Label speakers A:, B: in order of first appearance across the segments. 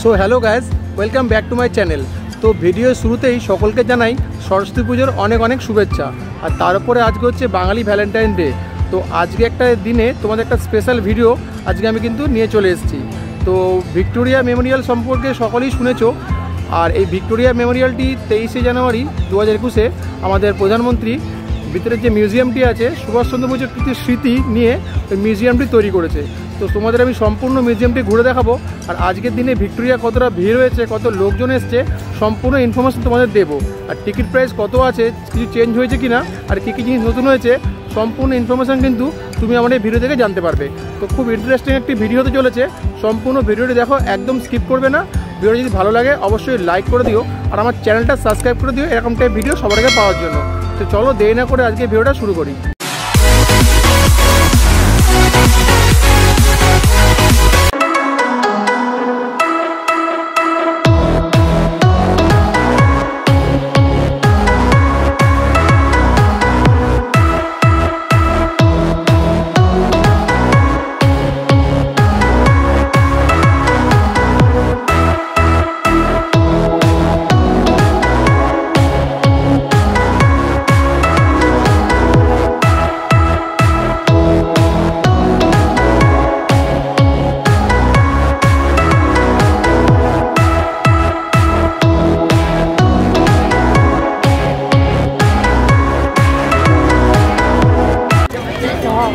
A: So hello guys welcome back to my channel. तो video शुरूतेई सकलके जानाई सरस्वती पुजोर अनेक अनेक शुभेच्छा। और तार उपरे आज के होच्छे बांगाली भैलेंटाइन डे। तो आज के एक दिने तुम्हारे एक स्पेशल भिडियो आज के आमी किन्तु निये चले एसेछि। तो ভিক্টোরিয়া मेमोरियल सम्पर्के सकलेई शुनेछो। और ये ভিক্টোরিয়া मेमोरियलटी 23 জানুয়ারি 2021 आमादेर प्रधानमंत्री ভিতরে যে মিউজিয়ামটি আছে সুভাষচন্দ্র বোসের কিছু স্মৃতি নিয়ে ওই মিউজিয়ামটি তৈরি করেছে। তো তোমাদের আমি সম্পূর্ণ মিউজিয়ামটি ঘুরে দেখাবো। আর আজকের দিনে ভিক্টোরিয়া কতটা ভিড় হয়েছে, কত লোকজন এসছে, সম্পূর্ণ ইনফরমেশন তোমাদের দেবো। আর টিকিট প্রাইস কত আছে, কিছু চেঞ্জ হয়েছে কিনা, আর কী কী জিনিস নতুন হয়েছে, সম্পূর্ণ ইনফরমেশন কিন্তু তুমি আমার এই ভিডিও থেকে জানতে পারবে। তো খুব ইন্টারেস্টিং একটি ভিডিও হতে চলেছে। সম্পূর্ণ ভিডিওটি দেখো, একদম স্কিপ করবে না। ভিডিও যদি ভালো লাগে অবশ্যই লাইক করে দিও আর আমার চ্যানেলটা সাবস্ক্রাইব করে দিও এরকম টাইপ ভিডিও সবার আগে পাওয়ার জন্য। তো চলো দেরি না করে আজকে ভিডিওটা শুরু করি।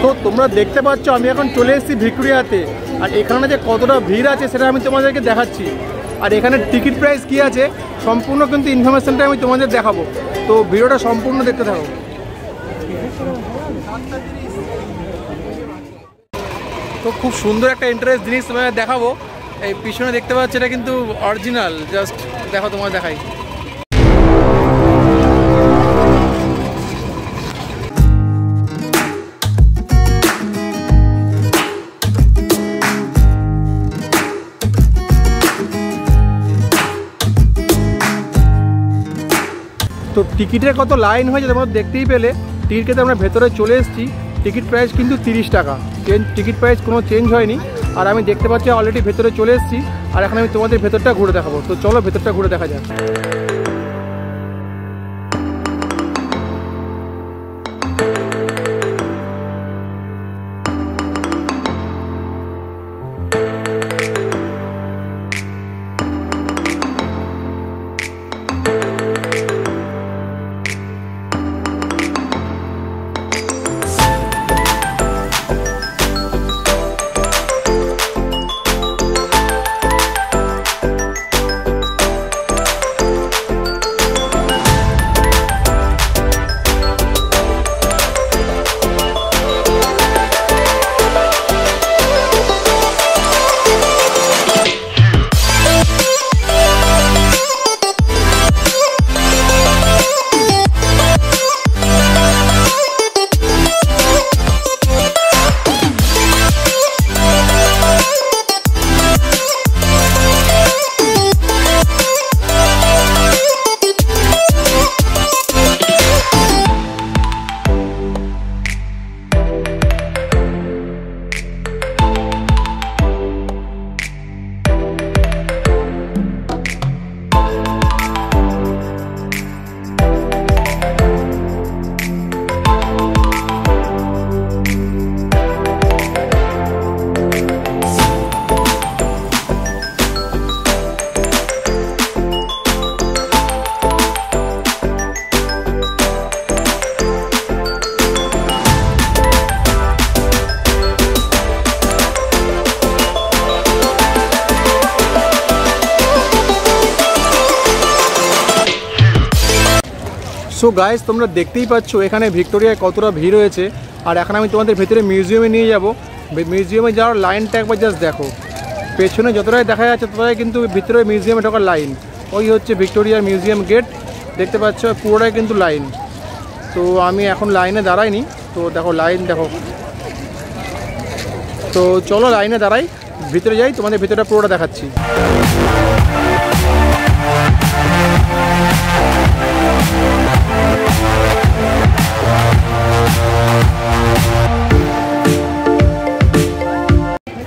A: তো তোমরা দেখতে পাচ্ছ আমি এখন চলে এসেছি ভিক্টোরিয়াতে। আর এখানে যে কতটা ভিড় আছে সেটা আমি তোমাদেরকে দেখাচ্ছি। আর এখানে টিকিট প্রাইস কী আছে সম্পূর্ণ কিন্তু ইনফরমেশনটা আমি তোমাদের দেখাবো। তো ভিডিওটা সম্পূর্ণ দেখতে থাকো। তো খুব সুন্দর একটা ইন্টারেস্ট জিনিস তোমাদের দেখাবো। এই পিছনে দেখতে পাচ্ছ এটা কিন্তু অরিজিনাল। জাস্ট দেখো, তোমার দেখাই। তো টিকিটের কত লাইন হয়েছে তোমরা দেখতেই পেলে। টিকিট কেটে আমরা ভেতরে চলে এসেছি। টিকিট প্রাইস কিন্তু 30 টাকা। টিকিট প্রাইস কোনো চেঞ্জ হয়নি। আর আমি দেখতে পাচ্ছি অলরেডি ভেতরে চলে এসেছি। আর এখন আমি তোমাদের ভেতরটা ঘুরে দেখাবো। তো চলো ভেতরটা ঘুরে দেখা যাক। সো গাইস তোমরা দেখতেই পাচ্ছ এখানে ভিক্টোরিয়ায় কতটা ভিড় হয়েছে। আর এখন আমি তোমাদের ভেতরে মিউজিয়ামে নিয়ে যাব। মিউজিয়ামে যাওয়ার লাইনটা একবার জাস্ট দেখো। পেছনে যতটাই দেখা যাচ্ছে ততটাই কিন্তু ভিতরে মিউজিয়ামে ঢোকার লাইন। ওই হচ্ছে ভিক্টোরিয়া মিউজিয়াম গেট, দেখতে পাচ্ছ পুরোটাই কিন্তু লাইন। তো আমি এখন লাইনে দাঁড়াইনি। তো দেখো লাইন দেখো। তো চলো লাইনে দাঁড়াই, ভিতরে যাই, তোমাদের ভিতরটা পুরোটা দেখাচ্ছি।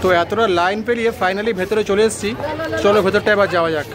A: তো তো এতটা লাইন পেরিয়ে ফাইনালি ভেতরে চলে এসেছি। চলো ভেতরটা এবার যাওয়া যাক।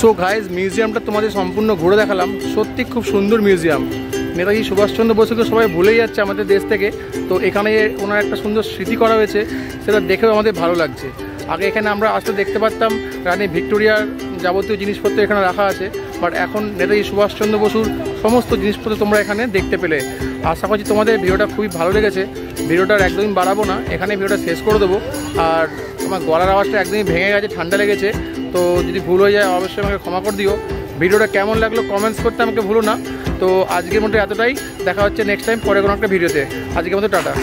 A: সো গাইজ, মিউজিয়ামটা তোমাদের সম্পূর্ণ ঘুরে দেখালাম। সত্যি খুব সুন্দর মিউজিয়াম। নেতাজি সুভাষচন্দ্র বসুকে সবাই ভুলেই যাচ্ছে আমাদের দেশ থেকে, তো এখানে ওনার একটা সুন্দর স্মৃতি করা হয়েছে, সেটা দেখেও আমাদের ভালো লাগছে। আগে এখানে আমরা আসতে দেখতে পারতাম রানী ভিক্টোরিয়ার যাবতীয় জিনিসপত্র এখানে রাখা আছে, বাট এখন নেতাজি সুভাষচন্দ্র বসুর সমস্ত জিনিসপত্র তোমরা এখানে দেখতে পেলে। আশা করছি তোমাদের ভিডিওটা খুবই ভালো লেগেছে। ভিডিওটার একদমই বাড়াবো না, এখানে ভিডিওটা শেষ করে দেবো। আর আমার গলার আওয়াজটা একদমই ভেঙে গেছে, ঠান্ডা লেগেছে, তো যদি ভুল হয়ে যায় অবশ্যই আমাকে ক্ষমা করে দিও। ভিডিওটা কেমন লাগলো কমেন্টস করতে আমাকে ভুলো না। তো আজকের মতো এতটাই, দেখা হচ্ছে নেক্সট টাইম পরে কোনো একটা ভিডিওতে। আজকের মতো টাটা।